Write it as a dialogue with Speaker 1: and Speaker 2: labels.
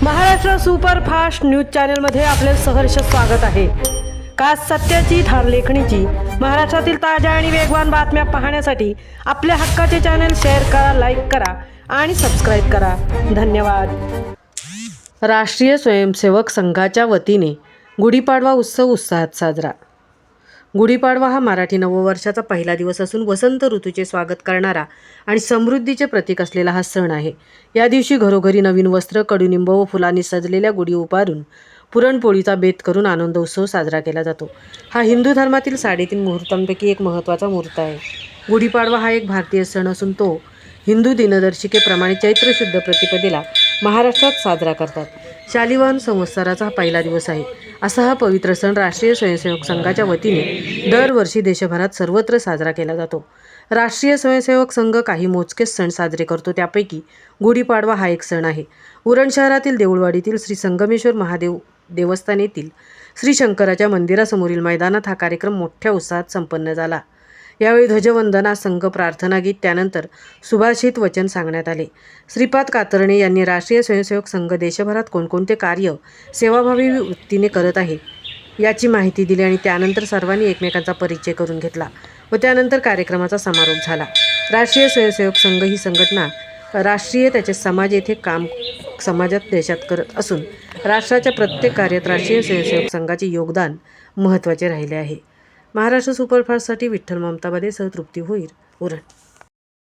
Speaker 1: Maharashtra superfast news चॅनलमध्ये आपले सहर्ष स्वागत आहे। खास सत्याची थार लेखणीची महाराष्ट्रातील ताज्या आणि वेगवान बातम्या पाहण्यासाठी आपल्या हक्काचे चॅनल शेअर करा, लाईक करा आणि सबस्क्राईब करा। धन्यवाद। राष्ट्रीय स्वयंसेवक संघाच्या वतीने गुढीपाडवा उत्सव उत्साहात साजरा। गुढीपाडवा हा मराठी नववर्षाचा पहिला दिवस असून वसंत ऋतूचे स्वागत करणारा आणि समृद्धीचे प्रतीक असलेला हा सण आहे। या दिवशी घरोघरी नवीन वस्त्र, कडुनिंब व फुलांनी सजलेल्या गुढी उभारून पुरणपोळीचा बेत करून आनंदोत्सव साजरा केला जातो। हा हिंदू धर्मातील 3.5 मुहूर्तांपैकी एक महत्त्वाचा मुहूर्त आहे। गुढीपाडवा हा एक भारतीय सण असून तो हिंदू दिनदर्शिकेप्रमाणे चैत्र शुद्ध प्रतिपदेला महाराष्ट्रात साजरा करतात। शालिवाहन संवत्सराचा हा पहिला दिवस आहे। असा हा पवित्र सण राष्ट्रीय स्वयंसेवक संघाच्या वतीने दरवर्षी देशभरात सर्वत्र साजरा केला जातो। राष्ट्रीय स्वयंसेवक संघ काही मोजकेच सण साजरे करतो, त्यापैकी गुढीपाडवा हा एक सण आहे। उरण शहरातील देऊळवाडीतील श्री संगमेश्वर महादेव देवस्थान येथील श्री शंकराच्या मंदिरासमोरील मैदानात हा कार्यक्रम मोठ्या उत्साहात संपन्न झाला। यावेळी ध्वजवंदना, संघ प्रार्थना गीत, त्यानंतर सुभाषित वचन सांगण्यात आले। श्रीपाद कातरणे यांनी राष्ट्रीय स्वयंसेवक संघ देशभरात कोणकोणते कार्य सेवाभावी वृत्तीने करत आहे याची माहिती दिली आणि त्यानंतर सर्वांनी एकमेकांचा परिचय करून घेतला व त्यानंतर कार्यक्रमाचा समारोप झाला। राष्ट्रीय स्वयंसेवक संघ ही संघटना राष्ट्रीय त्याचे समाज येथे काम समाजात देशात करत असून राष्ट्राच्या प्रत्येक कार्यात राष्ट्रीय स्वयंसेवक संघाचे योगदान महत्त्वाचे राहिले आहे। महाराष्ट्र सुपरफास्टसाठी विठ्ठल ममताबादे सह तृप्ती होईल, उरण।